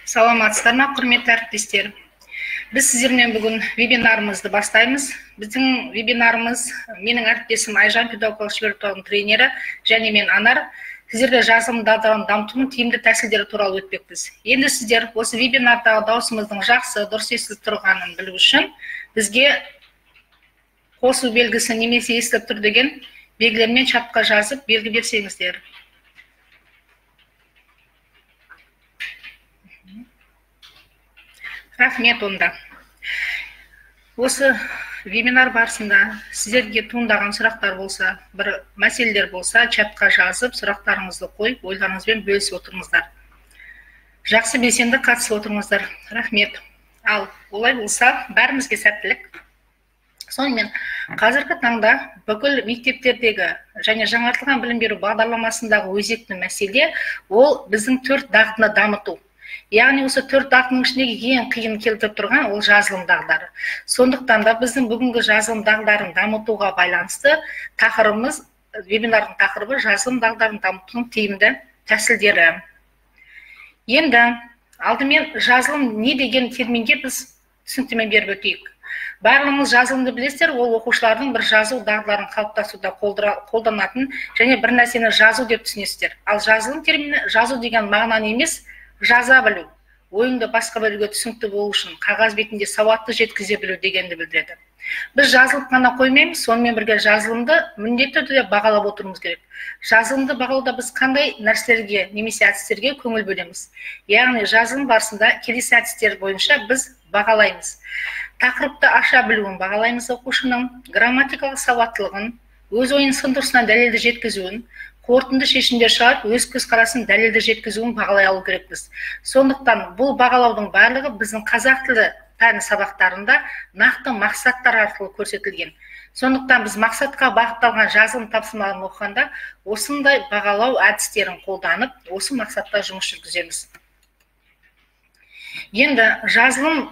Саламатсыздар ма, құрметті әріптестер? Біз сіздермен бүгін вебинарымызды бастаймыз. Біздің вебинарымыз менің әріптесім Айжан, педагогикалық шеберлік орталығының тренері, және мен Анар. Сіздерге жазылым дағдыларын дамытудың тиімді тәсілдері туралы өтпекпіз. Енді сіздер осы вебинардағы даусымыздың жақсы, дұрыс естіліп тұрғанын білу үшін бізге қосу белгісі немесе естіліп тұр деген белгілермен чатқа жазып белгі берсеңіздер. Рахмет онда. Осы вебинар барысында сіздерге туындаған сұрақтар болса, бір мәселелер болса, чатқа жазып, сұрақтарыңызды қойып, ойларыңызбен бөлісіп отырыңыздар. Жақсы белсенді қатысып отырыңыздар. Рахмет. Ал олай болса, бәрімізге сәттілік. Сонымен, қазіргі таңда бүкіл мектептердегі және жаңартылған білім беру бағдарламасындағы өзекті мәселе ол біздің 4 дағдыны дамыту. Яғни осы 4 дағдының ішіндегі ең қиын келтіріп тұрған ол жазылым дағдылары. Сондықтан да біздің бүгінгі жазылым дағдыларын дамытуға байланысты тақырыбымыз, вебинардың тақырыбы жазылым дағдыларын дамытудың тиімді тәсілдері. Енді алдымен жазылым не деген терминге біз түсініктеме беріп өтейік. Барлығыңыз жазылымды білесіздер, ол оқушылардың бір жазу дағдыларын қалыптасуда қолданатын және бір нәрсені жазу деп түсінесіздер. Ал жазылым термині жазу деген мағынаны емес, жаза білу, ойыңды басқа біреуге түсінікті болу үшін қағаз бетінде сауатты жеткізе білу дегенді білдіреді. Біз жазылып қана қоймаймыз, сонымен бірге жазылымды міндетті түрде бағалап отыруымыз керек. Жазылымды бағалауда біз қандай нәрселерге немесе әдістерге көңіл бөлеміз. Яғни жазылым барысында келесі әдістер бойынша біз бағалаймыз. Тақырыпты аша білуін бағалаймыз оқушының, грамматикалық сауаттылығын, өз ойын сын тұрсынан дәлелді жеткізуін, қорытынды шешімдер шығарып, өз көзқарасын дәлелді жеткізуін бағалай алу керекпіз. Сондықтан бұл бағалаудың барлығы біздің қазақ тілі пәні сабақтарында нақты мақсаттар арқылы көрсетілген. Сондықтан біз мақсатқа бағытталған жазылым тапсырмаларын оқығанда осындай бағалау әдістерін қолданып, осы мақсатта жұмыс жүргіземіз. Енді жазылым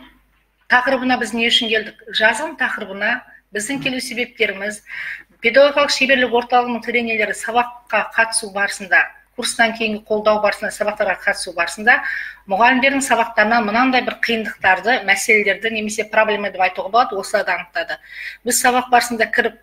тақырыбына біз не үшін келдік? Жазылым тақырыбына біздің келу себептеріміз педагогикалық шеберлік орталығының тренерлері сабаққа қатысу барысында, курстан кейінгі қолдау барысында, сабақтарға қатысу барысында мұғалімдердің сабақтарынан мынандай бір қиындықтарды, мәселелерді немесе проблема деп айтуға болады, осыларды анықтады. Біз сабақ барысында кіріп,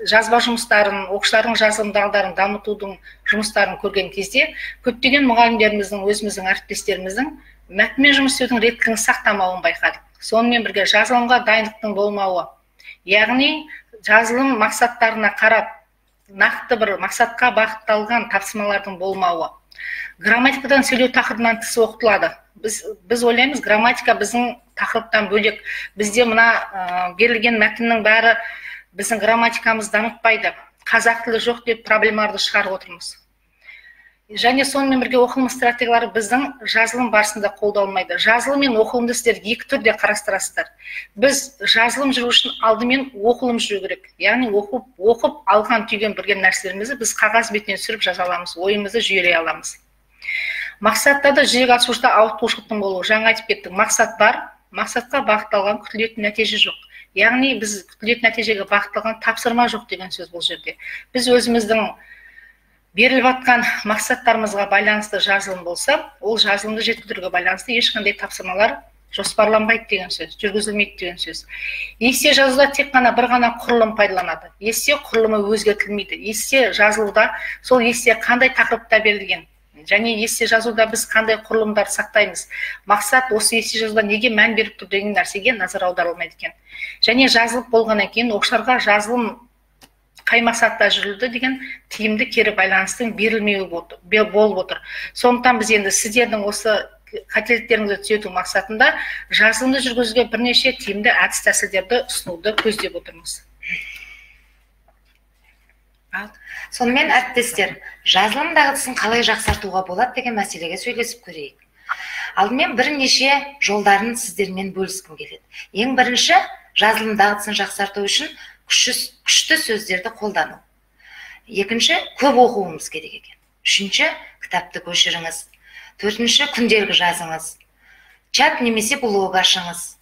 жазба жұмыстарын, оқушылардың жазылым дағдыларын дамытудың жұмыстарын көрген кезде, көптеген мұғалімдеріміздің, өзіміздің әріптестеріміздің мәтінмен жұмыс істеудің реттілігін сақтамауын байқадық. Сонымен бірге жазылымға дайындықтың болмауы, яғни жазылым мақсаттарына қарап, нақты бір мақсатқа бағытталған тапсырмалардың болмауы. Грамматикадан сөйлеу тақырыбынан тыс оқытылады. Біз ойлаймыз, грамматика біздің тақырыптан бөлек. Бізде мына берілген мәтіннің бәрі біздің грамматикамыз дамытпайды. Қазақ тілі жоқ деп проблемаларды шығарып отырмыз. Және сонымен бірге оқылым стратегиялары біздің жазылым барысында қолданылмайды. Жазылым мен оқылымды сіздер екі түрде қарастырасыздар. Біз жазылым жүру үшін алдымен оқылым жүру керек. Яғни оқып алған түйген білген нәрселерімізді біз қағаз бетінен түсіріп жаза аламыз, ойымызды жүйелей аламыз. Мақсатта да жүзеге асырушыда ауытқушылықтың болуы. Жаңа айтып кеттік, мақсат бар, мақсатқа бағытталған күтілетін нәтиже жоқ. Яғни біз күтілетін нәтижеге бағытталған тапсырма жоқ деген сөз бұл жерде. Біз өзіміздің беріліп атқан мақсаттарымызға байланысты жазылым болса, ол жазылымды жеткізуге байланысты ешқандай тапсырмалар жоспарланбайды деген сөз, жүргізілмейді деген сөз. Ессе жазуда тек қана бір ғана құрылым пайдаланады. Ессе құрылымы өзгертілмейді. Ессе жазылуда сол ессе қандай тақырыпта берілген, және ессе жазуда біз қандай құрылымдар сақтаймыз. Мақсат осы ессе жазуда неге мән беріп тұр деген нәрсеге назар аударылмайды екен. Және жазылып болғаннан кейін оқушыларға жазылым қай мақсатта жүрілді деген тиімді кері байланыстың берілмеуі болып отыр. Сондықтан біз енді сіздердің осы қателіктеріңізді түзету мақсатында жазылымды жүргізуге бірнеше тиімді әдіс тәсілдерді ұсынуды көздеп отырмыз. Сонымен әріптестер, жазылым дағдысын қалай жақсартуға болады деген мәселеге сөйлесіп көрейік. Алдымен бірнеше жолдарын сіздермен бөліскім келеді. Ең бірінші, жазылым дағдысын жақсарту үшін күшті сөздерді қолдану. Екінші, көп оқуымыз керек екен. Үшінші, кітапты көшіріңіз. Төртінші, күнделік жазыңыз. Чат немесе блог ашыңыз.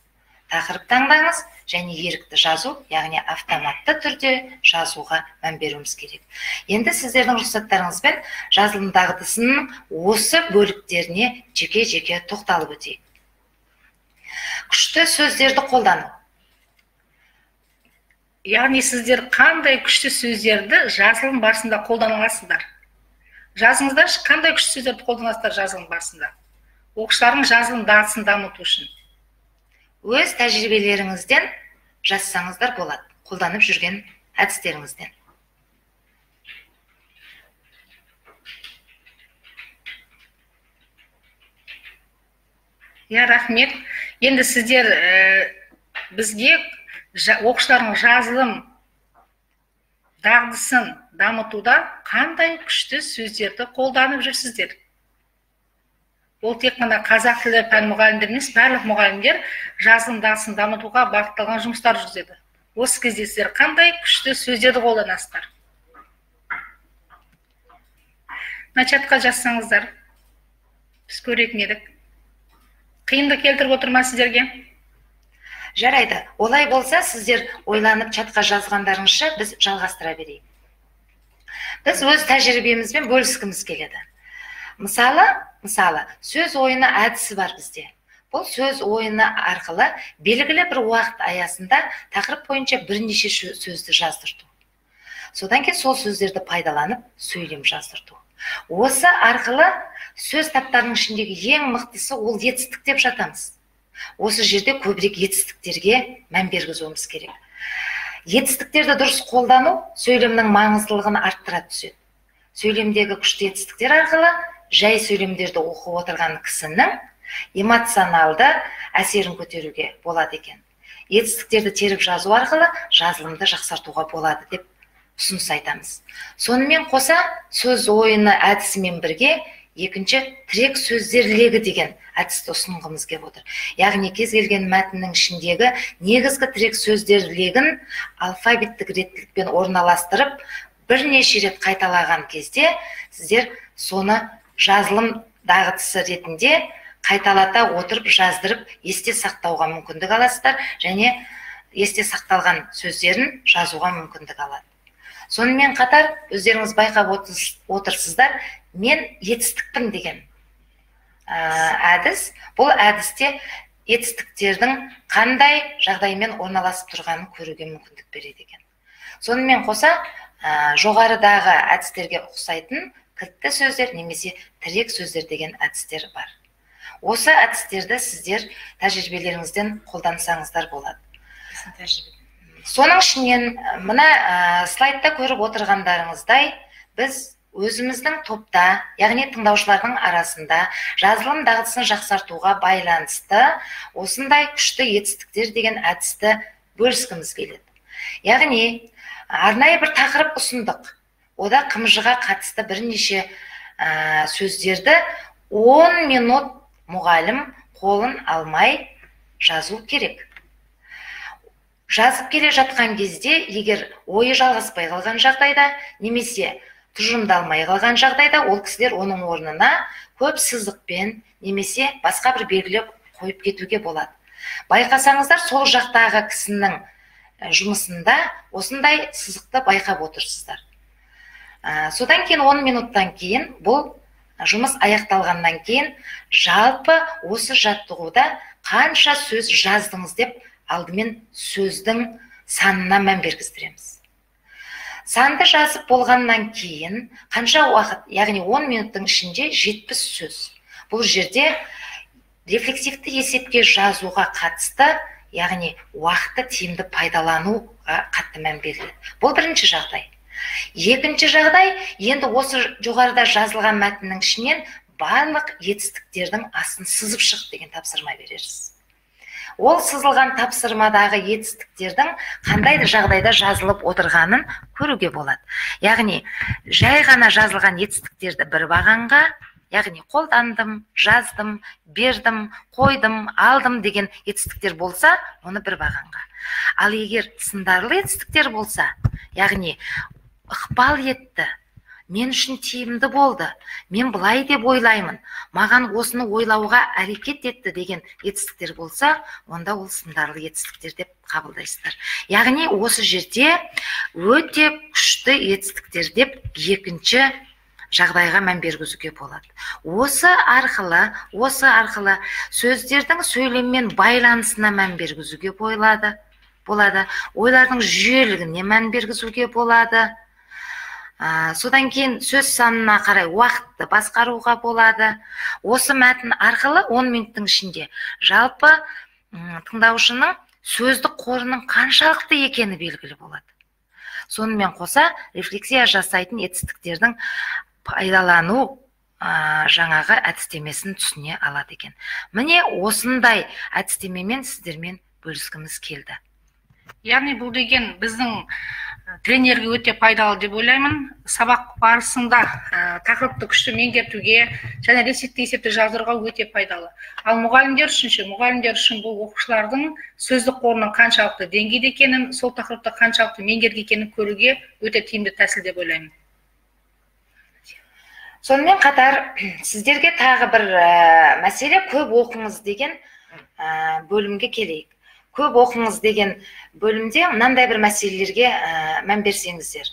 Тақырып таңдаңыз және ерікті жазу, яғни автоматты түрде жазуға мән беруіміз керек. Енді сіздердің рұқсаттарыңызбен жазылым дағдысының осы бөліктеріне жеке-жеке тоқталып өтейік. Күшті сөздерді қолдану. Яғни сіздер қандай күшті сөздерді жазылым барысында қолданасыздар? Жазыңыздаршы, қандай күшті сөздерді қолданасыздар жазылым барысында? Оқушылардың жазылым дағдысын дамыту үшін. Өз тәжірибелеріңізден жазсаңыздар болады, қолданып жүрген әдістеріңізден. Рахмет. Енді сіздер бізге оқушылардың жазылым дағдысын дамытуда қандай күшті сөздерді қолданып жүрсіздер? Ол тек қана қазақ тілі пән мұғалімдері емес, барлық мұғалімдер жазылым дағдысын дамытуға бағытталған жұмыстар жүргізеді. Осы кезде сіздер қандай күшті сөздерді қолданасыздар? Начатқа жазсаңыздар, біз көретін едік. Қиындық келтіріп отыр ма сіздерге? Жарайды. Олай болса, сіздер ойланып чатқа жазғандарыңызша біз жалғастыра берейік. Біз өз тәжірибемізбен бөліскіміз келеді. Мысалы, сөз ойыны әдісі бар бізде. Бұл сөз ойыны арқылы белгілі бір уақыт аясында тақырып бойынша бірнеше сөзді жаздырту. Содан кейін сол сөздерді пайдаланып сөйлем жаздырту. Осы арқылы сөз таптарының ішіндегі ең мықтысы ол етістік деп жатамыз. Осы жерде көбірек етістіктерге мән бергізуіміз керек. Етістіктерді дұрыс қолдану сөйлемнің маңыздылығын арттыра түседі. Сөйлемдегі күшті етістіктер арқылы жай сөйлемдерді оқып отырған кісінің эмоционалды әсерін көтеруге болады екен. Етістіктерді теріп жазу арқылы жазылымды жақсартуға болады деп ұсыныс айтамыз. Сонымен қоса, сөз ойыны әдісімен бірге екінші тірек сөздер легі деген әдісті ұсынғымыз келіп отыр. Яғни кез келген мәтіннің ішіндегі негізгі тірек сөздер легін алфавиттік реттілікпен орналастырып, бірнеше рет қайталаған кезде сіздер соны жазылым дағдысы ретінде қайталата отырып жаздырып есте сақтауға мүмкіндік аласыздар, және есте сақталған сөздерін жазуға мүмкіндік алады. Сонымен қатар өздеріңіз байқап отырсыздар, мен етістікпін деген әдіс. Бұл әдісте етістіктердің қандай жағдаймен орналасып тұрғанын көруге мүмкіндік береді екен. Сонымен қоса, жоғарыдағы әдістерге ұқсайтын кілтті сөздер немесе тірек сөздер деген әдістер бар. Осы әдістерді сіздер тәжірибелеріңізден қолдансаңыздар болады. Соның ішінен мына слайдта көріп отырғандарыңыздай, біз өзіміздің топта, яғни тыңдаушылардың арасында жазылым дағдысын жақсартуға байланысты осындай күшті етістіктер деген әдісті бөліскіміз келеді. Яғни арнайы бір тақырып ұсындық. Ода қымжыға қатысты бірнеше сөздерді 10 минут мұғалім қолын алмай жазу керек. Жазып келе жатқан кезде, егер ойы жалғаспай қалған жағдайда, немесе тұжырымдалмай қалған жағдайда, ол кісілер оның орнына көп сызықпен немесе басқа бір белгілеп қойып кетуге болады. Байқасаңыздар, сол жақтағы кісінің жұмысында осындай сызықты байқап отырсыздар. Содан кейін 10 минуттан кейін, бұл жұмыс аяқталғаннан кейін, жалпы осы жаттығуда қанша сөз жаздыңыз деп алдымен сөздің санына мән бергіздіреміз. Санды жазып болғаннан кейін қанша уақыт, яғни 10 минуттың ішінде 70 сөз. Бұл жерде рефлексивті есепке жазуға қатысты, яғни уақытты тиімді пайдалануға қатты мән беріледі. Бұл бірінші жағдай. Екінші жағдай, енді осы жоғарыда жазылған мәтіннің ішінен барлық етістіктердің астын сызып шық деген тапсырма берерсіз. Ол сызылған тапсырмадағы етістіктердің қандай жағдайда жазылып отырғанын көруге болады. Яғни, жай ғана жазылған етістіктерді бір бағанға, яғни қолдандым, жаздым, бердім, қойдым, алдым деген етістіктер болса, оны бір бағанға. Ал егер сындарлы етістіктер болса, яғни ықпал етті, мен үшін тиімді болды, мен былай деп ойлаймын, маған осыны ойлауға әрекет етті деген етістіктер болса, онда ол сындарлы етістіктер деп қабылдайсыздар. Яғни осы жерде өте күшті етістіктер деп екінші жағдайға мән бергізуге болады. Осы арқылы сөздердің сөйлеммен байланысына мән бергізуге болады. Ойлардың жүйелігіне мән бергізуге болады. Содан кейін сөз санына қарай уақытты басқаруға болады. Осы мәтін арқылы 10 минуттың ішінде жалпы тыңдаушының сөздік қорының қаншалықты екені белгілі болады. Сонымен қоса рефлексия жасайтын етістіктердің пайдалану жаңағы әдістемесін түсіне алады екен. Міне осындай әдістемемен сіздермен бөліскіміз келді. Яғни бұл деген біздің тренерге өте пайдалы деп ойлаймын. Сабақ барысында тақырыпты күшті меңгертуге және рецепті есепті жаздыруға өте пайдалы. Ал мұғалімдер үшін бұл оқушылардың сөздік қорының қаншалықты деңгейде екенін, сол тақырыпты қаншалықты меңгерген екенін көруге өте тиімді тәсіл деп ойлаймын. Сонымен қатар сіздерге тағы бір мәселе көп оқыңыз деген бөлімге келейік. Көп оқыңыз деген бөлімде мынандай бір мәселелерге мән берсеңіздер.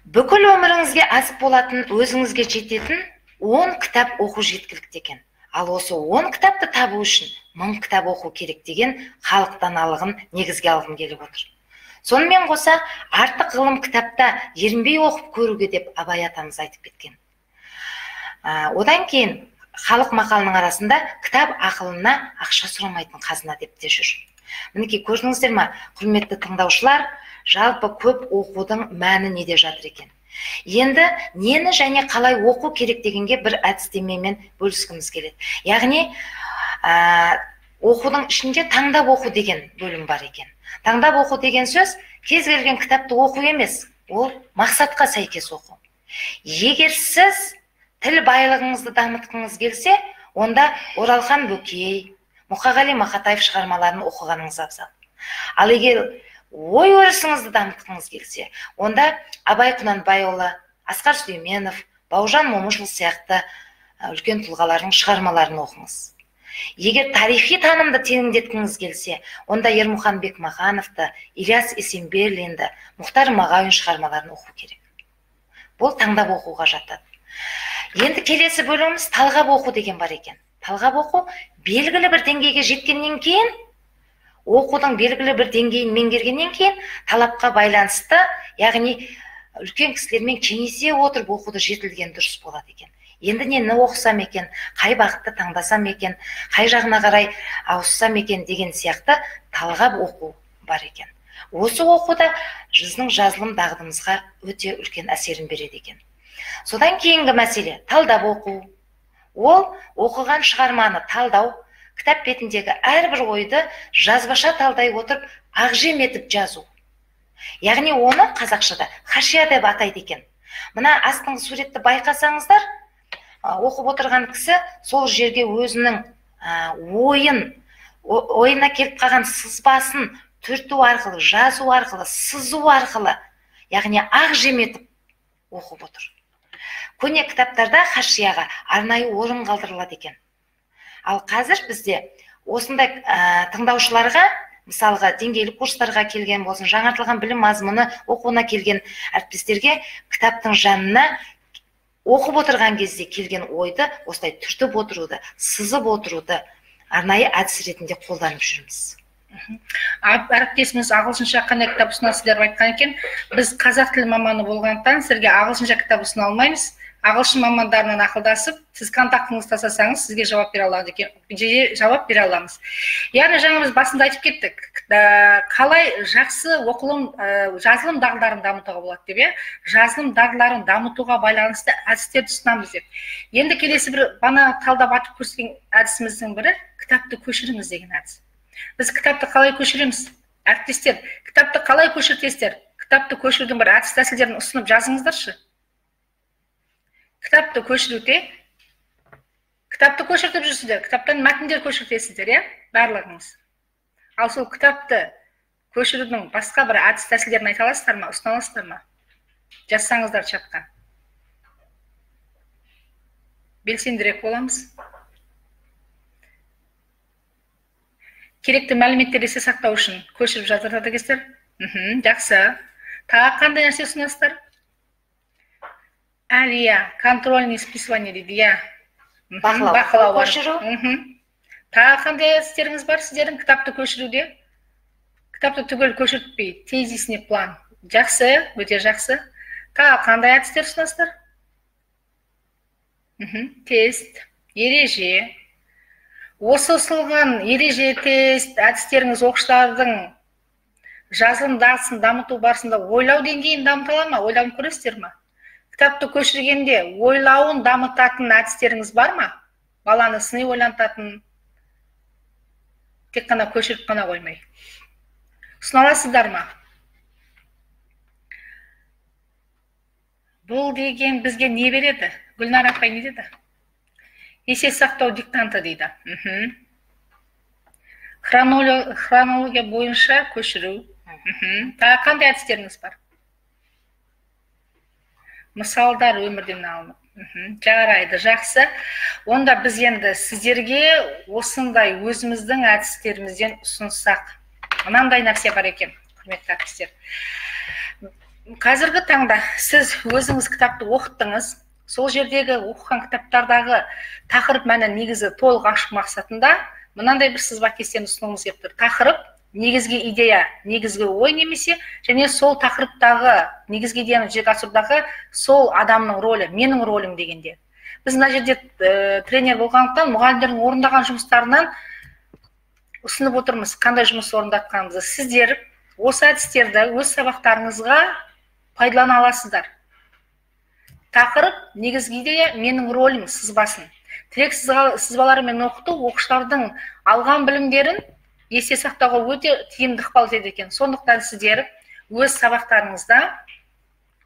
Бүкіл өміріңізге асып болатын, өзіңізге жететін 10 кітап оқу жеткілікті екен. Ал осы 10 кітапты табу үшін 1000 кітап оқу керек деген халықтан алғын негізге алғым келіп отыр. Сонымен қоса, артық ғылым кітапта ерінбей оқып көруге деп Абай атамыз айтып кеткен. Одан кейін халық мақалының арасында кітап ақылына ақша сұрамайтын қазына деп те жүр. Мінекей көрдіңіздер ме, құрметті тыңдаушылар, жалпы көп оқудың мәні неде жатыр екен. Енді нені және қалай оқу керек дегенге бір әдістемемен бөліскіміз келеді. Яғни оқудың ішінде таңдап оқу деген бөлім бар екен. Таңдап оқу деген сөз кез келген кітапты оқу емес, ол мақсатқа сәйкес оқу. Егер сіз тіл байлығыңызды дамытқыңыз келсе, онда Оралхан Бөкей, Мұқағали Мақатаев шығармаларын оқығаныңыз абзал. Ал егер ой өрісіңізді дамытқыңыз келсе, онда Абай Құнанбайұлы, Асқар Сүлейменов, Бауыржан Момышұлы сияқты үлкен тұлғалардың шығармаларын оқыңыз. Егер тарихи танымды тереңдеткіңіз келсе, онда Ермұхан Бекмахановты, Ильяс Есенберлинді, Мұхтар Мағауин шығармаларын оқу керек. Бұл таңдап оқуға жатады. Енді келесі бөліміміз талғап оқу деген бар екен. Талғап оқу белгілі бір деңгейге жеткеннен кейін, оқудың белгілі бір деңгейін меңгергеннен кейін талапқа байланысты, яғни үлкен кісілермен кеңесе отырып оқуды жетілген дұрыс болады екен. Енді нені оқысам екен, қай бағытты таңдасам екен, қай жағына қарай ауыссам екен деген сияқты талғап оқу бар екен. Осы оқуда біздің жазылым дағдымызға өте үлкен әсерін береді екен. Содан кейінгі мәселе талдап оқу. Ол оқыған шығарманы талдау, кітап бетіндегі әрбір ойды жазбаша талдай отырып, ақжем етіп жазу. Яғни оны қазақшада хашия деп атайды екен. Мына астыңғы суретті байқасаңыздар, оқып отырған кісі сол жерге өзінің ойына келіп қалған сызбасын түрту арқылы, жазу арқылы, сызу арқылы, яғни ақжем етіп оқып отыр. Көне кітаптарда хашияға арнайы орын қалдырылады екен. Ал қазір бізде осындай тыңдаушыларға, мысалға деңгейлік курстарға келген болсын, жаңартылған білім мазмұны оқуына келген әріптестерге кітаптың жанына оқып отырған кезде келген ойды осылай түртіп отыруды, сызып отыруды арнайы әдіс ретінде қолданып жүрміз. Әріптесіміз ағылшынша қандай кітап ұсынасыздар деп айтқан екен. Біз қазақ тілі маманы болғандықтан сізге ағылшынша кітап ұсына алмаймыз. Ағылшын мамандарынан ақылдасып, сіз контактыңызды тастасаңыз, сізге жауап бере аламыз. Яғни жаңа біз басында айтып кеттік, қалай жақсы жазылым дағдыларын дамытуға болады деп, жазылым дағдыларын дамытуға байланысты әдістерді ұсынамыз деп. Енді келесі бір бана талдап атып көрсеткен әдісіміздің бірі кітапты көшіріңіз деген әдіс. Біз кітапты қалай көшіреміз? Әріптестер, кітапты қалай көшіртесіздер? Кітапты көшірудің бір әдіс тәсілдерін ұсынып жазыңыздаршы. Кітапты көшіруде, кітапты көшіртіп жүрсіздер, кітаптан мәтіндер көшіртесіздер, барлығыңыз. Ал сол кітапты көшірудің басқа бір әдіс тәсілдерін айта аласыздар ма, ұсына аласыздар ма? Жазсаңыздар чатқа. Белсендірек боламыз. Керекті мәліметтерді есте сақтау үшін көшіріп жаздырады екенсіздер. Жақсы. Тағы қандай нәрсе ұсынасыздар? Әлия, контрольный списывание дейді, иә. Бақылау, көшіру. Тағы қандай істеріңіз бар сіздердің кітапты көшіруде? Кітапты түгел көшіртпей, тезисный план. Жақсы, өте жақсы. Тағы қандай әдістер ұсынасыздар? Тест, ереже. Осы ұсынылған ереже, тест, әдістеріңіз оқушылардың жазылым дағдысын дамыту барысында ойлау деңгейін дамыта ма? Ойлауын көресіздер ме? Кітапты көшіргенде ойлауын дамытатын әдістеріңіз бар ма? Баланы сыни ойлантатын, тек қана көшіріп қана қоймай. Ұсыналасыздар ма? Бұл деген бізге не береді? Гүлнар апай не деді? Есе сақтау диктанты дейді. Хронология бойынша көшіру. Тағы қандай әдістеріңіз бар? Мысалдар өмірден алынып. Жарайды, жақсы. Онда біз енді сіздерге осындай өзіміздің әдістерімізден ұсынсақ. Мынандай нәрсе бар екен, құрметті әріптестер. Қазіргі таңда сіз өзіңіз кітапты оқыттыңыз. Сол жердегі оқыған кітаптардағы тақырып мәні негізі толық ашу мақсатында мынандай бір сызба кестені ұсынуымыз келіп тұр. Тақырып, негізгі идея, негізгі ой немесе және сол тақырыптағы негізгі идеяны жүзеге асырудағы сол адамның рөлі, менің ролім дегенде. Біз мына жерде тренер болғандықтан мұғалімдердің орындаған жұмыстарынан ұсынып отырмыз, қандай жұмыс орындатқанымызды. Сіздер осы әдістерді өз сабақтарыңызға пайдалана аласыздар. Тақырып, негізгі идея, менің ролім сызбасын. Тірек сызбаларымен оқыту оқушылардың алған білімдерін есте сақтауға өте тиімді ықпал етеді екен. Сондықтан сіздер өз сабақтарыңызда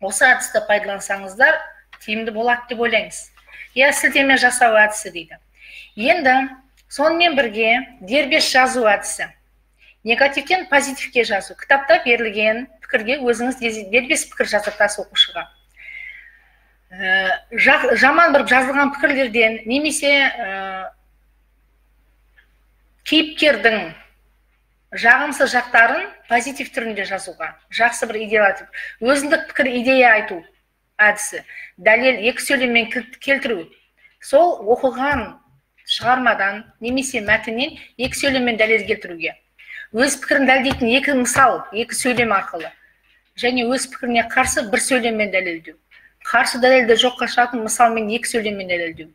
осы әдісті пайдалансаңыздар тиімді болады деп ойлаймыз. Я сілтеме жасау әдісі дейді. Енді сонымен бірге дербес жазу әдісі. Негативтен позитивке жазу. Кітапта берілген пікірге өзіңіз дербес пікір жаздыртасыз оқушыға. Жаман бір жазылған пікірлерден немесе кейіпкердің жағымсыз жақтарын позитив түрінде жазуға, жақсы бір идея айтып, өзіндік пікір идея айту әдісі, дәлел екі сөйлеммен келтіру. Сол оқыған шығармадан немесе мәтіннен екі сөйлеммен дәлел келтіруге. Өз пікірін дәлелдейтін екі мысал, екі сөйлем арқылы. Және өз пікіріне қарсы бір сөйлеммен дәлелдеу. Қарсы дәлелді жоққа шығатын мысалмен екі сөйлеммен дәлелдеу.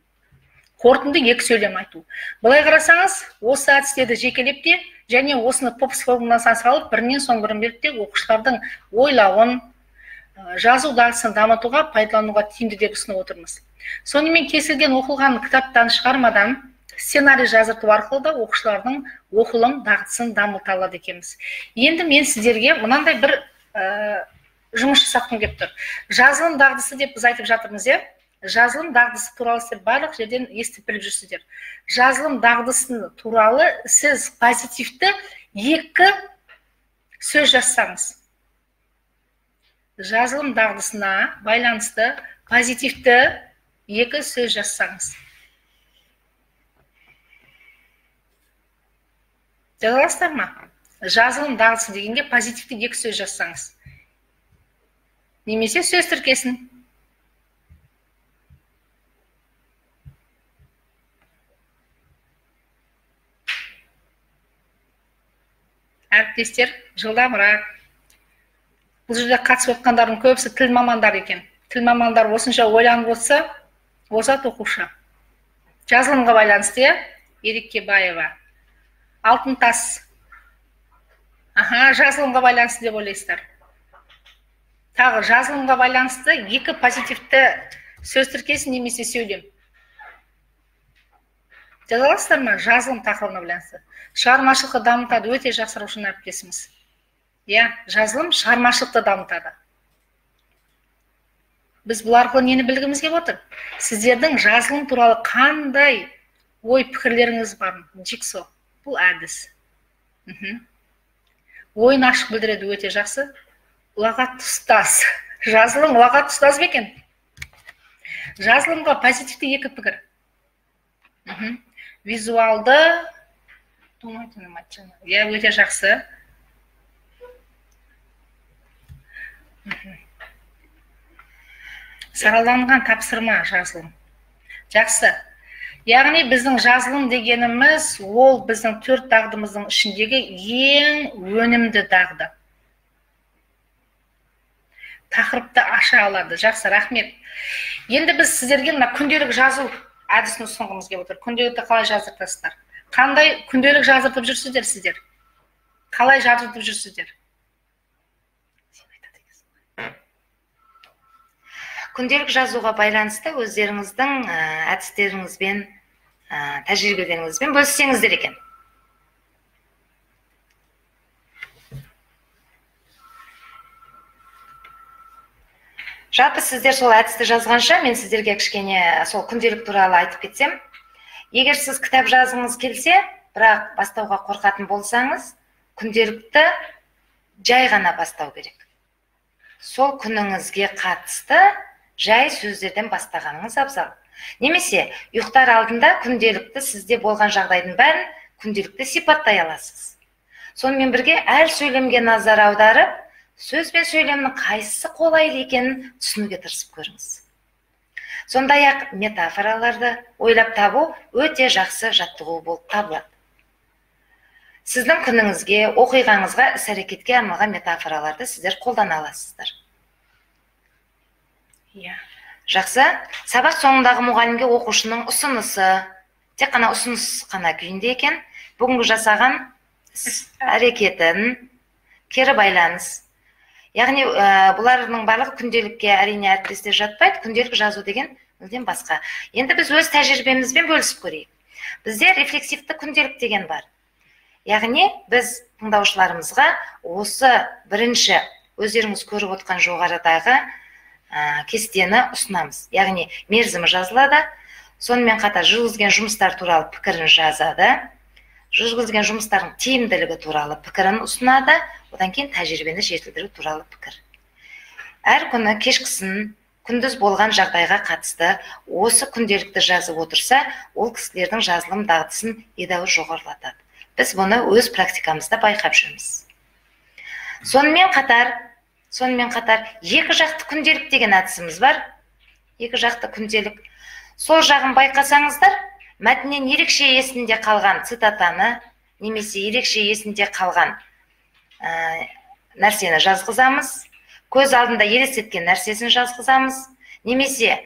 Қорытынды екі сөйлем айту. Былай қарасаңыз, осы әдістерді жекелеп те, және осыны попс формуласына салып, бірінен соң бірін беріп те, оқушылардың ойлауын, жазу дағдысын дамытуға, пайдалануға тиімді деп ұсынып отырмыз. Сонымен кесілген оқылған кітаптан шығармадан сценарий жазырту арқылы да оқушылардың оқылым дағдысын дамыта алады екенбіз. Енді мен сіздерге мынандай бір жұмыс жасатқым келіп тұр. Жазылым дағдысы деп біз айтып жатырмыз, е? Жазылым дағдысы туралы сіздер барлық жерден естіп біліп жүрсіздер. Жазылым дағдысы туралы сіз позитивті екі сөз жазсаңыз. Жазылым дағдысына байланысты позитивті екі сөз жазсаңыз. Жазыласыздар ма? Жазылым дағдысы дегенде позитивті екі сөз жазсаңыз. Немесе сөз тіркесін. Әріптестер, жылдамырақ. Бұл жерде қатысып отқандардың көбісі тіл мамандары екен. Тіл мамандар осынша ойланып отырса, озат оқушы. Жазылымға байланысты, Ерекебаева. Алтын тас. Жазылымға байланысты деп ойлайсыздар. Тағы жазылымға байланысты екі позитивті сөз тіркесін немесе сөйлем. Жазаласыздар ма? Жазылым тақырыбына байланысты. Шығармашылықты дамытады, өте жақсарушын әріптесіміз. Жазылым шығармашылықты дамытады. Біз бұл арқылы нені білгіміз келіп отыр? Сіздердің жазылым туралы қандай ой пікірлеріңіз бар? Джиксо, бұл әдіс. Ойын ашық білдіреді, өте жақсы. Ұлағат ұстаз. Жазылым уақыт ұстаз бе екен? Жазылымға позитивті екі пікір. Визуалды, я өте жақсы. Сараланған тапсырма жазылым. Жақсы. Яғни біздің жазылым дегеніміз, ол біздің 4 дағдымыздың ішіндегі ең өнімді дағды. Тақырыпты аша алады. Жақсы, рахмет. Енді біз сіздерге күнделік жазу әдісін ұсынғымыз келіп отыр. Күнделікті қалай жаздыртасыздар? Қандай күнделік жаздыртып жүрсіздер сіздер? Қалай жаздыртып жүрсіздер? Күнделік жазуға байланысты өздеріңіздің әдістеріңізбен, тәжірибелеріңізбен бөліссеңіздер екен. Жалпы сіздер сол әдісті жазғанша, мен сіздерге кішкене сол күнделік туралы айтып кетсем, егер сіз кітап жазғыңыз келсе, бірақ бастауға қорқатын болсаңыз, күнделікті жай ғана бастау керек. Сол күніңізге қатысты жай сөздерден бастағаныңыз абзал. Немесе ұйықтар алдында күнделікті сізде болған жағдайдың бәрін күнделікті сипаттай аласыз. Сонымен бірге әр сөйлемге назар аударып, сөз бен сөйлемнің қайсысы қолайлы екенін түсінуге тырысып көріңіз. Сондай-ақ метафораларды ойлап табу өте жақсы жаттығу болып табылады. Сіздің күніңізге, оқиғаңызға, іс-әрекетке арналған метафораларды сіздер қолдана аласыздар. Жақсы. Сабақ соңындағы мұғалімге оқушының ұсынысы, тек қана ұсыныс қана күйінде екен, бүгінгі жасаған әрекетін, кері байланыс. Яғни бұлардың барлығы күнделікке әрине әріптесте жатпайды, күнделік жазу деген мүлдем басқа. Енді біз өз тәжірибемізбен бөлісіп көрейік. Бізде рефлексивті күнделік деген бар. Яғни біз тыңдаушыларымызға осы бірінші өздеріңіз көріп отқан жоғарыдағы кестені ұсынамыз. Яғни мерзімі жазылады, сонымен қатар жүргізген жұмыстар туралы пікірін жазады, жүргізген жұмыстардың тиімділігі туралы пікірін ұсынады, одан кейін тәжірибені жетілдіру туралы пікір. Әр күні кешкісін күндіз болған жағдайға қатысты осы күнделікті жазып отырса, ол кісілердің жазылым дағдысын едәуір жоғарылатады. Біз бұны өз практикамызда байқап жүрміз. Сонымен қатар екі жақты күнделік деген әдісіміз бар. Екі жақты күнделік. Сол жағын байқасаңыздар, мәтіннен ерекше есінде қалған цитатаны, немесе ерекше есінде қалған нәрсені жазғызамыз, көз алдында елестеткен нәрсесін жазғызамыз, немесе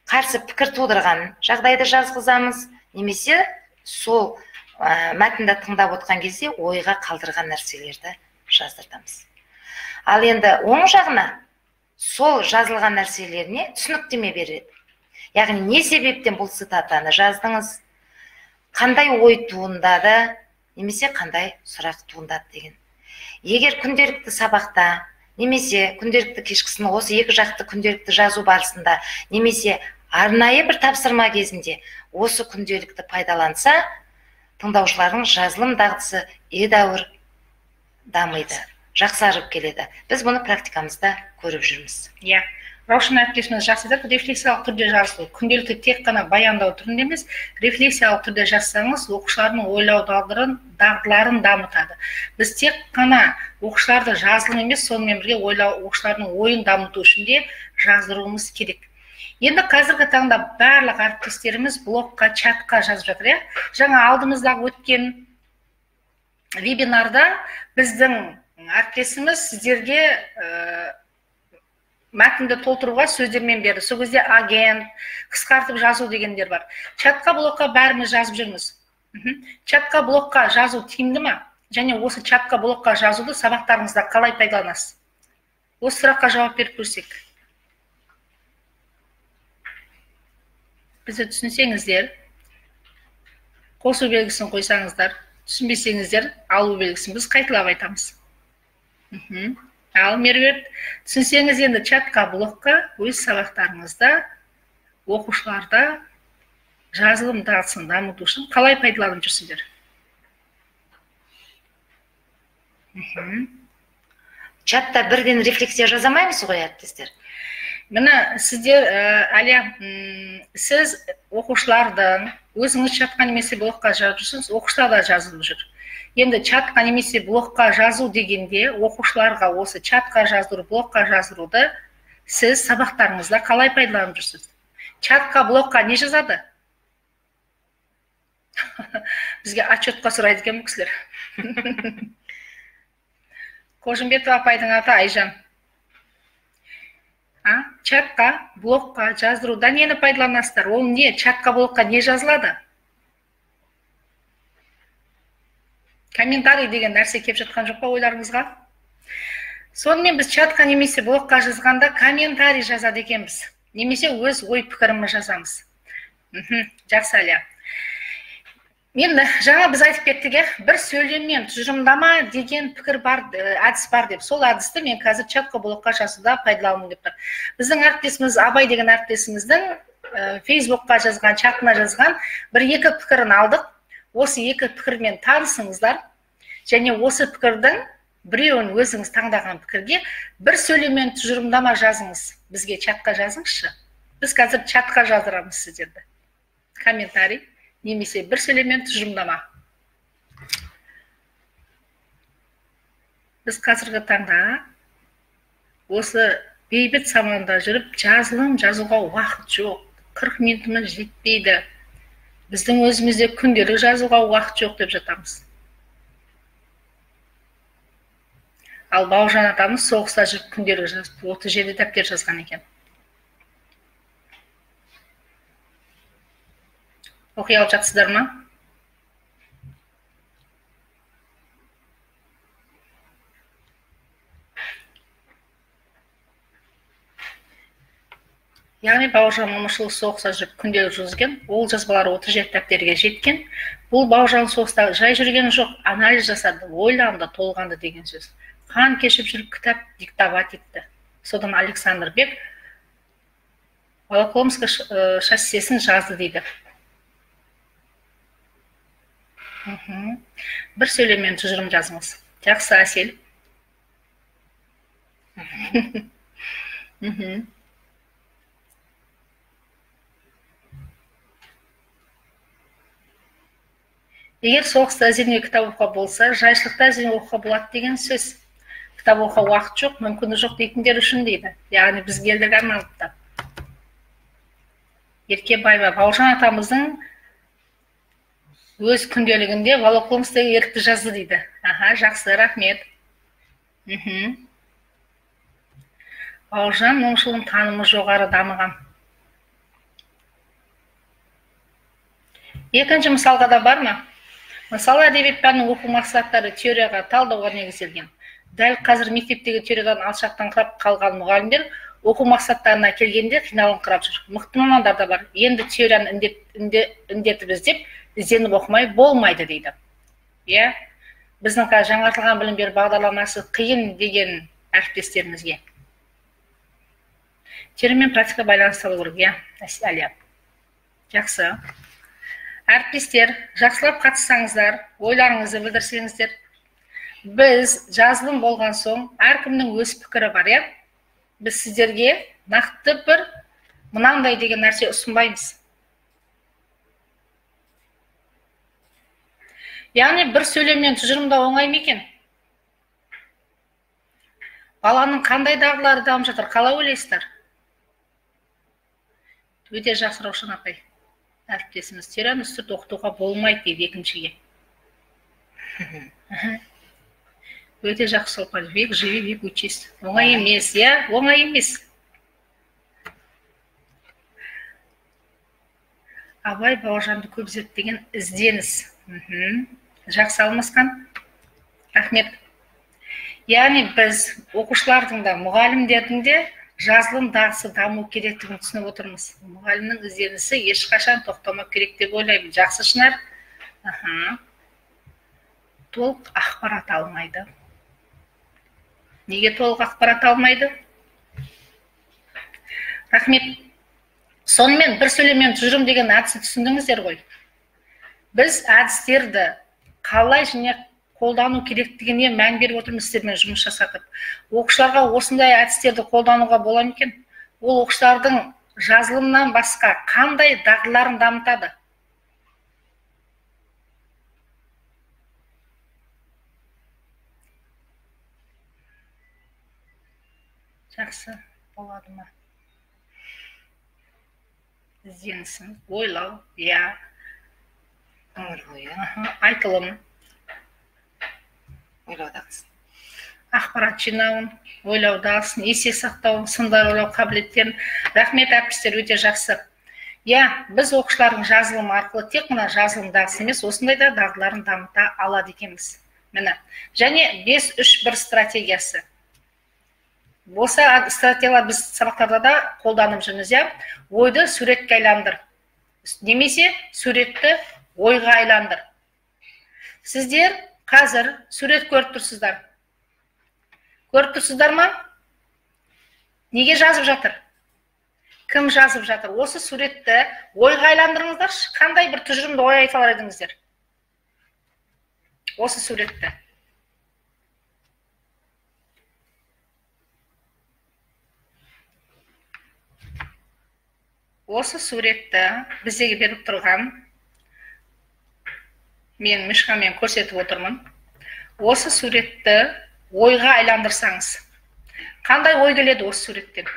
қарсы пікір тудырған жағдайды жазғызамыз, немесе сол мәтінді тыңдап отқан кезде ойға қалдырған нәрселерді жаздыртамыз. Ал енді оң жағына сол жазылған нәрселеріне түсініктеме береді. Яғни не себептен бұл цитатаны жаздыңыз, қандай ой туындады, немесе қандай сұрақ туындады деген. Егер күнделікті сабақта, немесе күнделікті кешкісін осы екі жақты күнделікті жазу барысында, немесе арнайы бір тапсырма кезінде осы күнделікті пайдаланса, тыңдаушылардың жазылым дағдысы едәуір дамиды, жақсарып келеді. Біз бұны практикамызда көріп жүрміз. Раушан әріптесіміз жақсы айтады, рефлексиялық түрде жазылу. Күнделікті тек қана баяндау түрінде емес, рефлексиялық түрде жазсаңыз, оқушылардың ойлау дағдыларын дамытады. Біз тек қана оқушыларды жазылым емес, сонымен бірге оқушылардың ойын дамыту үшін де жаздыруымыз керек. Енді қазіргі таңда барлық әріптестеріміз блогқа, чатқа жазып жатыр. Жаңа алдымыздағы өткен вебинарда біздің әріптесіміз сіздерге мәтінді толтыруға сөздермен берді. Сол кезде агент, қысқартып жазу дегендер бар. Чатқа, блогқа бәріміз жазып жүрміз. Чатқа, блогқа жазу тиімді ме? Және осы чатқа, блогқа жазуды сабақтарыңызда қалай пайдаланасыз? Осы сұраққа жауап беріп көрсек. Бізді түсінсеңіздер, қосу белгісін қойсаңыздар, түсінбесеңіздер, алу белгісін біз қайталап айтамыз. Ал Меруерт, түсінсеңіз енді чатқа, блогқа өз сабақтарыңызда оқушыларда жазылым дағдысын дамыту үшін қалай пайдаланып жүрсіздер? чатта бірден рефлексия жазамаймыз ғой, әріптестер. Міне сіздер, Әлия, сіз оқушылардың өзіңіз чатқа немесе блогқа жазып жүрсіңіз, оқушылар да жазылып жүр. Енді чатқа немесе блогқа жазу дегенде, оқушыларға осы чатқа жаздыру, блогқа жаздыруды сіз сабақтарыңызда қалай пайдаланып жүрсіз? Чатқа, блогқа не жазады? Бізге отчетқа сұрайды екен бұл кісілер. Қожымбетова апайдың аты Айжан. Чатқа, блогқа жаздыруда нені пайдаланасыздар? Ол не? Чатқа, блогқа не жазылады? Комментарий деген нәрсе келіп жатқан жоқ па ойларыңызға? Сонымен біз чатқа немесе блогқа жазғанда комментарий жазады екенбіз. Немесе өз ой пікіріміз жазамыз. Жақсы, Әлия. Енді жаңа біз айтып кеттік, бір сөйлеммен тұжырымдама деген пікір бар, әдіс бар деп. Сол әдісті мен қазір чатқа, блогқа жазуда пайдаланамын деп тұр. Біздің әріптесіміз, Абай деген әріптесіміздің Фейсбукқа жазған, чатына жазған бір-екі пікірін алдық. Осы екі пікірмен танысыңыздар, және осы пікірдің біреуін өзіңіз таңдаған пікірге бір сөйлеммен тұжырымдама жазыңыз. Бізге чатқа жазыңызшы. Біз қазір чатқа жаздырамыз сіздерді. Комментарий немесе бір сөйлеммен тұжырымдама. Біз қазіргі таңда осы бейбіт заманда жүріп, жазылым жазуға уақыт жоқ. 40 минутымыз жетпейді. Біздің өзімізде күнделік жазуға уақыт жоқ деп жатамыз. Ал Бауыржан атамыз соғыста жүріп күнделік жазып, 37 дәптер жазған екен. Оқи алып жатсыздар ма? Яғни Бауыржан Момышұлы соғыста жүріп күнделік жазған, ол жазбалары 37 дәптерге жеткен. Бұл Бауыржан соғыста жай жүрген жоқ, анализ жасады, ойланды, толғанды деген сөз. Қан кешіп жүріп кітап диктовать етті. Содан Александр Бек Волоколамск шоссесін жазды дейді. Бір сөйлеммен тұжырым жазыңыз. Жақсы, Әсел. Егер соғыста іздене кітап оқуға болса, жайшылықта іздене оқуға болады деген сөз. Кітап оқуға уақыт жоқ, мүмкіні жоқ дейтіндер үшін дейді. Яғни біз келдік арналыпта. Еркебаева, Бауыржан атамыздың өз күнделігінде Волоколамскідегі ерікті жазды дейді. Жақсы, рахмет. Бауыржан Момышұлының танымы жоғары дамыған. Екінші мысалға да бар ма? Мысалы, әдебиет пәнінің оқу мақсаттары теорияға, талдауға негізделген. Дәл қазір мектептегі теориядан алшақтаңқырап қалған мұғалімдер оқу мақсаттарына келгенде қиналыңқырап жүр. Мықты мамандар да бар. Енді теорияны індетіп іздеп, ізденіп оқымай болмайды дейді. Біздің жаңартылған білім беру бағдарламасы қиын деген әріптестерімізге. Теория мен практика байланыстыру керек, Әлия. Жақсы. Әріптестер, жақсылап қатыссаңыздар, ойларыңызды білдірсеңіздер. Біз жазылым болған соң, әркімнің өз пікірі бар, Біз сіздерге нақты бір мынандай деген нәрсе ұсынбаймыз. Яғни бір сөйлеммен тұжырымдау оңай ма екен? Баланың қандай дағдылары дамып жатыр, қалай ойлайсыздар? Өте жақсы Раушан апай. Әріптесіміз теорияны үстірт оқытуға болмайды дейді екіншіге. Өте жақсы опай. Век живи, век учись. Оңай емес, оңай емес. Абай Бауыржанды көп зерттеген ізденіс. Жақсы Алмасқан. Рахмет. Яғни біз оқушылардың да, мұғалімдердің де жазылым дағдысы даму керектігін түсініп отырмыз. Мұғалімнің ізденісі ешқашан тоқтамау керек деп ойлаймын. Жақсы Шынар. Толық ақпарат алмайды. Неге толық ақпарат алмайды? Рахмет. Сонымен бір сөйлеммен тұжырым деген әдісі түсіндіңіздер ғой. Біз әдістерді қалай және қолдану керектігіне мән беріп отырмыз сіздермен жұмыс жасатып. Оқушыларға осындай әдістерді қолдануға бола ма екен? Ол оқушылардың жазылымнан басқа қандай дағдыларын дамытады? Жақсы, болады ма? Ізденісін, ойлау, айтылым, ойлаудағысын, ақпарат жинауын, ойлаудағысын, есе сақтауын, сындар ойлау қабілеттерін. Рахмет әріптестер, өте жақсы. Біз оқушылардың жазылымы арқылы тек мына жазылымдағысы емес, осындай да дағдыларын дамыта алады екенбіз. Міне, және 5-3-1 стратегиясы. Болса стратегиялар біз сабақтарда да қолданып жүрміз. Ойды суретке айландыр. Немесе суретті ойға айландыр. Сіздер қазір сурет көріп тұрсыздар. Көріп тұрсыздар ма? Неге жазып жатыр? Кім жазып жатыр? Осы суретті ойға айландырыңыздар. Қандай бір тұжырымды ой айта алар едіңіздер? Осы суретті. Осы суретті біздегі беріп тұрған, мен мишкамен көрсетіп отырмын. Осы суретті ойға айландырсаңыз, қандай ой келеді осы суреттен?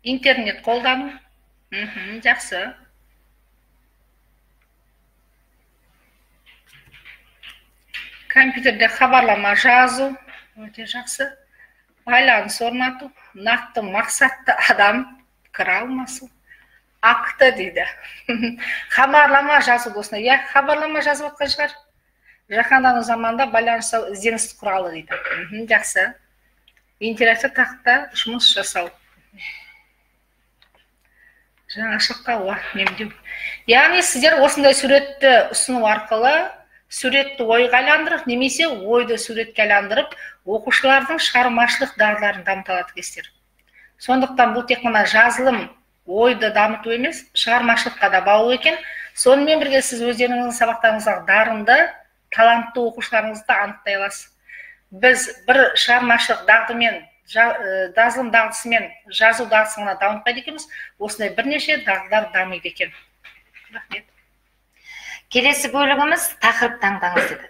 Интернет қолдану. Жақсы. Компьютерде хабарлама жазу. Өте жақсы. Байланыс орнату, нақты мақсатты адам кіре алмасу. Акты дейді. Хабарлама жазу досына. Хабарлама жазып отқан шығар. Жаһандану заманда байланыс ізденіс құралы дейді. Жақсы. Интерактивті тақта жұмыс жасау. Жаңашылыққа уақыт үнемдеу. Яғни сіздер осындай суретті ұсыну арқылы суретті ойға айландырып, немесе ойды суретке айландырып, оқушылардың шығармашылық дағдыларын дамыта аласыздар. Сондықтан бұл тек мына жазылым ойды дамыту емес, шығармашылыққа да баулу екен. Сонымен бірге сіз өздеріңіздің сабақтарыңыздағы дарынды, талантты оқушыларыңызды анықтай аласыз. Біз бір шығармашылық дағдымен, жазылым дағдысымен жазу дағдысына дамытпайды екенбіз, осындай бірнеше дағдылар дамиды екен. Рахмет. Келесі бөлігіміз тақырып таңдаңыз деді.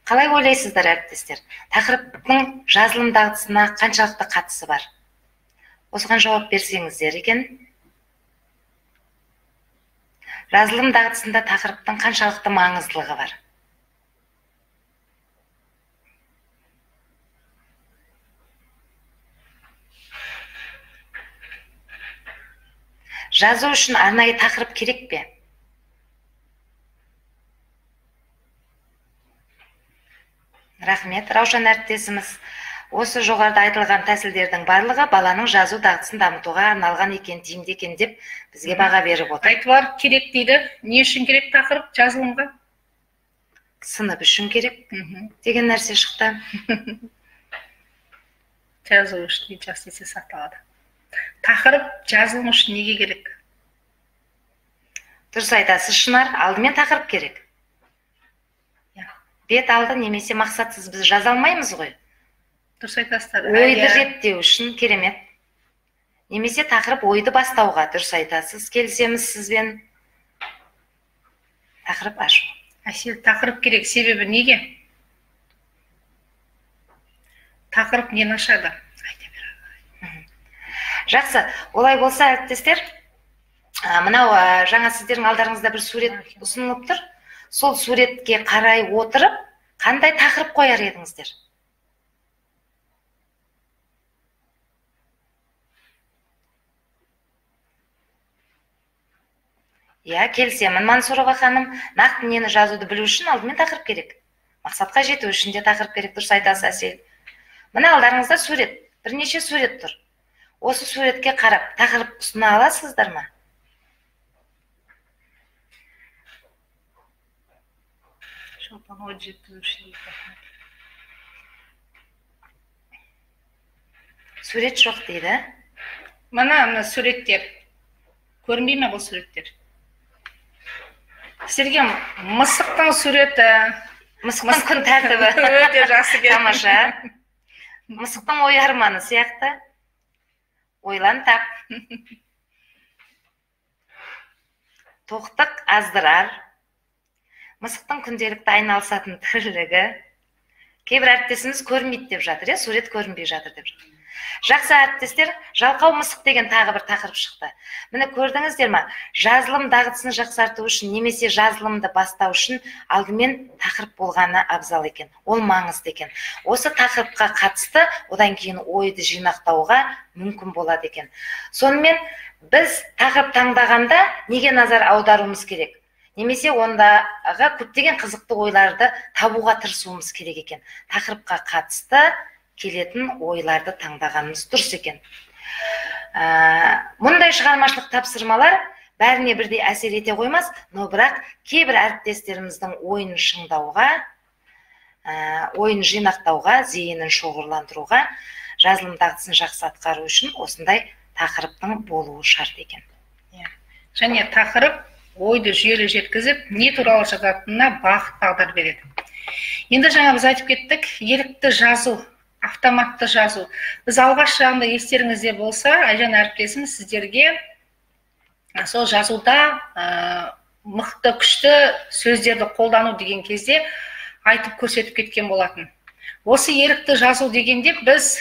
Қалай ойлайсыздар әріптестер? Тақырыптың жазылым дағдысына қаншалықты қатысы бар? Осыған жауап берсеңіздер екен. Жазылым дағдысында тақырыптың қаншалықты маңыздылығы бар? Жазу үшін арнайы тақырып керек пе? Рахмет, Раушан әріптесіміз. Осы жоғарыда айтылған тәсілдердің барлығы баланың жазу дағдысын дамытуға арналған екен, тиімді екен деп бізге баға беріп отыр. Айтылар керек дейді. Не үшін керек тақырып жазылымға? Сынып үшін керек деген нәрсе шықты. Жазу үшін жақсы есе сақталады. Тақырып жазылым үшін неге керек? Дұрыс айтасыз, Шынар, алдымен тақырып керек. Бет алды немесе мақсатсыз біз жаза алмаймыз ғой. Дұрыс айтасыздар. Ойды реттеу үшін керемет. Немесе тақырып ойды бастауға. Дұрыс айтасыз, келісеміз сізбен. Тақырып ашу. Әсел, тақырып керек, себебі неге? Тақырып нені ашады? Жақсы, олай болса әріптестер, мынау жаңа сіздердің алдарыңызда бір сурет ұсынылып тұр. Сол суретке қарай отырып, қандай тақырып қояр едіңіздер? Келісемін, Мансурова ханым, нақты нені жазуды білу үшін алдымен тақырып керек. Мақсатқа жету үшін де тақырып керек, дұрыс айтасыз, Әсел. Мына алдарыңызда сурет, бірнеше сурет тұр. Осы суретке қарап, тақырып ұсына аласыздар ма? Сурет жоқ дейді. Мына суреттер. Көрінбей ме бұл суреттер? сіздерге мысықтың суреті, мысықтың күн тәртібі өте жақсы келді. тамаша. Мысықтың ой арманы сияқты. Ойлан тап. Тоқтық аздырар. Мысықтың күнделікті айналысатын тірлігі. Кейбір әріптесіміз көрмейді деп жатыр, сурет көрінбей жатыр деп жатыр. Жақсы әріптестер, жалқау мысық деген тағы бір тақырып шықты. Міне көрдіңіздер ме? Жазылым дағдысын жақсарту үшін немесе жазылымды бастау үшін алдымен тақырып болғаны абзал екен. Ол маңызды екен. Осы тақырыпқа қатысты одан кейін ойды жинақтауға мүмкін болады екен. Сонымен біз тақырып таңдағанда неге назар аударуымыз керек? Немесе ондағы көптеген қызықты ойларды табуға тырысуымыз керек екен. Тақырыпқа қатысты келетін ойларды таңдағанымыз дұрыс екен. Мұндай шығармашылық тапсырмалар бәріне бірдей әсер ете қоймас, но бірақ кейбір әріптестеріміздің ойын шыңдауға, ойын жинақтауға, зейінін шоғырландыруға, жазылым дағдысын жақсы атқару үшін осындай тақырыптың болуы шарт екен. Және тақырып ойды жүйелі жеткізіп, не туралы жазатынына бағыт бағдар береді. Енді жаңа біз айтып кеттік, ерікті жазу, автоматты жазу. Біз алғаш жағында естеріңізде болса, Айжан әріптесім сіздерге сол жазуда мықты күшті сөздерді қолдану деген кезде айтып көрсетіп кеткен болатын. Осы ерікті жазу дегенде біз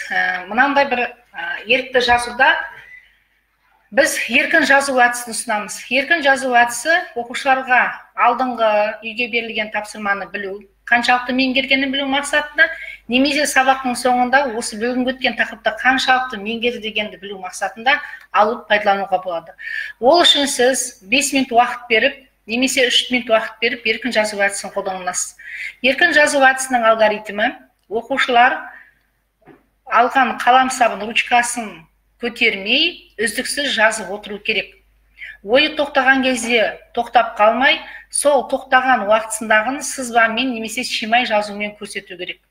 мынандай бір ерікті жазуда біз еркін жазу әдісін ұсынамыз. Еркін жазу әдісі оқушыларға алдыңғы үйге берілген тапсырманы білу, қаншалықты меңгергенін білу мақсатында, немесе сабақтың соңында осы бүгінгі өткен тақырыпты қаншалықты меңгерді дегенді білу мақсатында алып пайдалануға болады. Ол үшін сіз 5 минут уақыт беріп, немесе 3 минут уақыт беріп, еркін жазу әдісін қолданасыз. Еркін жазу әдісінің алгоритмі оқушылар алған қаламсабын, ручкасын көтермей, үздіксіз жазып отыру керек. Ойы тоқтаған кезде тоқтап қалмай, сол тоқтаған уақытындағын сызбамен немесе шимай жазумен көрсету керек.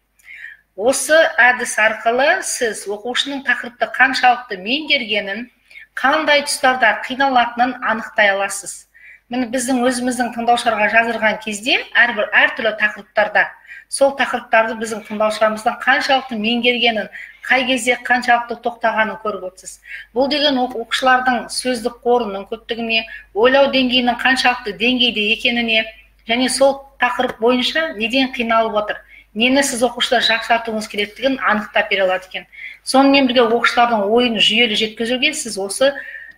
Осы әдіс арқылы сіз оқушының тақырыпты қаншалықты меңгергенін, қандай тұстарда қиналатынын анықтай аласыз. Міне біздің өзіміздің тыңдаушыларға жазырған кезде әртүрлі тақырыптарда сол тақырыптарды біздің тыңдаушыларымыздың қаншалықты меңгергенін, қай кезде қаншалықты тоқтағанын көріп отырсыз. Бұл деген оқушылардың сөздік қорының көптігіне, ойлау деңгейінің қаншалықты деңгейде екеніне, және сол тақырып бойынша неден қиналып отыр, нені сіз оқушылар жақсартуыңыз керектігін анықтап бере алады екен. Сонымен бірге оқушылардың ойын жүйелі жеткізуге сіз осы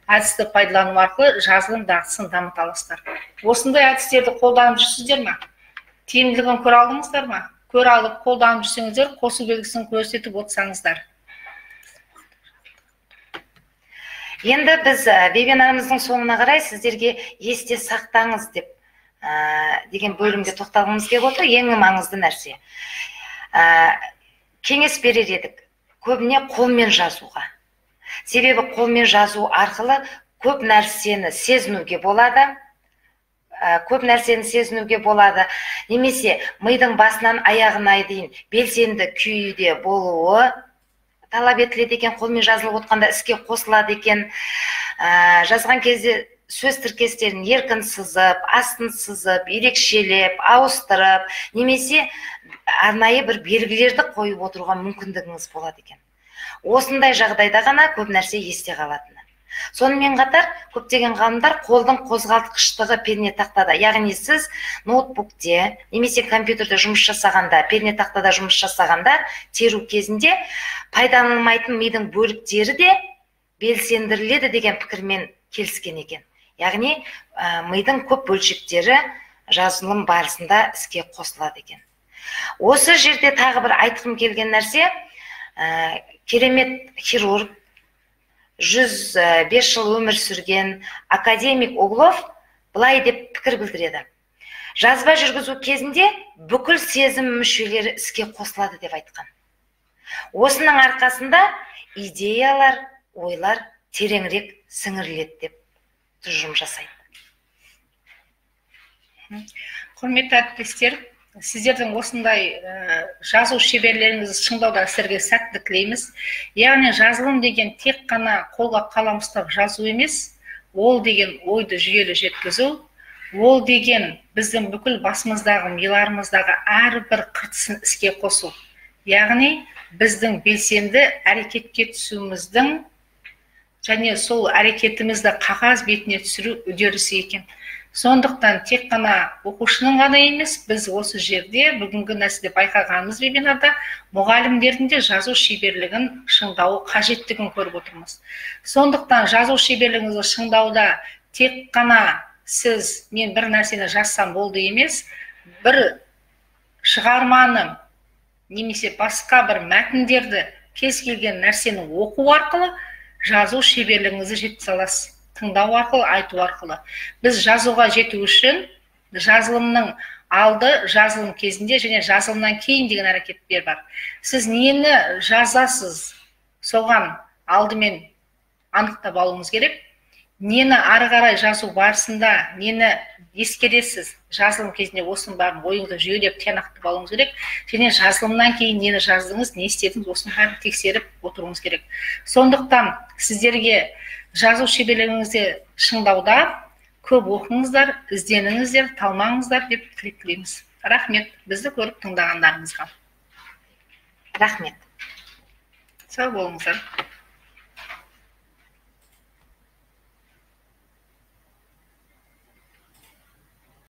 әдісті пайдалану арқылы жазылым дағдысын дамыта аласыздар. Осындай әдістерді қолданып жүрсіздер ме? Тиімділігін көре алдыңыздар ма? Көре алып қолданып жүрсеңіздер, қосу белгісін көрсетіп отырсаңыздар. Енді біз вебинарымыздың соңына қарай сіздерге есте сақтаңыз деген бөлімге тоқталғымыз келіп отыр. Ең маңызды нәрсе. Кеңес берер едік, көбіне қолмен жазуға. Себебі қолмен жазу арқылы көп нәрсені сезінуге болады. Немесе мидың басынан аяғына дейін белсенді күйде болуы талап етіледі екен, қолмен жазылып отқанда іске қосылады екен. Жазған кезде сөз тіркестерін еркін сызып, астын сызып, ерекшелеп, ауыстырып, немесе арнайы бір белгілерді қойып отыруға мүмкіндігіңіз болады екен. Осындай жағдайда ғана көп нәрсе есте қалатыны. Сонымен қатар көптеген ғалымдар қолдың қозғалтқыштығы пернетақтада, яғни сіз ноутбукте немесе компьютерде жұмыс жасағанда, пернетақтада жұмыс жасағанда, теру кезінде пайдаланылмайтын мидың бөліктері де белсендіріледі деген пікірмен келіскен екен. Яғни мидың көп бөлшектері жазылым барысында іске қосылады екен. Осы жерде тағы бір айтқым келген нәрсе, керемет хирург, 105 жыл өмір сүрген академик Углов былай деп пікір білдіреді. Жазба жүргізу кезінде бүкіл сезім мүшелері іске қосылады деп айтқан. Осының арқасында идеялар, ойлар тереңірек сіңіріледі деп тұжырым жасайды. Құрметті әріптестер, сіздердің осындай жазу шеберлеріңізді шыңдауда сіздерге сәттілік тілейміз. Яғни жазылым деген тек қана қолға қалам ұстап жазу емес, ол деген ойды жүйелі жеткізу, ол деген біздің бүкіл басымыздағы, миларымыздағы әрбір қыртысын іске қосу. Яғни біздің белсенді әрекетке түсуіміздің және сол әрекетімізді қағаз бетіне түсіру үдерісі екен. Сондықтан тек қана оқушының ғана емес, біз осы жерде бүгінгі нәрседе байқағанымыз вебинарда мұғалімдердің де жазу шеберлігін шыңдауы қажеттігін көріп отырмыз. Сондықтан жазу шеберлігіңізді шыңдауда тек қана сіз мен бір нәрсені жазсам болды емес, бір шығарманы немесе басқа бір мәтіндерді кез келген нәрсені оқу арқылы жазу шеберлігіңізді жеткізе аласыз. Тыңдау арқылы, айту арқылы. Біз жазуға жету үшін жазылымның алды, жазылым кезінде және жазылымнан кейін деген әрекеттер бар. Сіз нені жазасыз, соған алдымен анықтап алуыңыз керек. Нені ары қарай жазу барысында, нені ескересіз, жазылым кезінде осының барын ойыңызда жүйелеп тиянақтап алуыңыз керек. Және жазылымнан кейін нені жаздыңыз, не істедіңіз, осының бәрін тексеріп отыруыңыз керек. Сондықтан сіздерге жазу шеберлігіңізді шыңдауда көп оқыңыздар, ізденіңіздер, талмаңыздар деп тілектейміз. Рахмет бізді көріп тыңдағандарыңызға. Рахмет. Сау болыңыздар.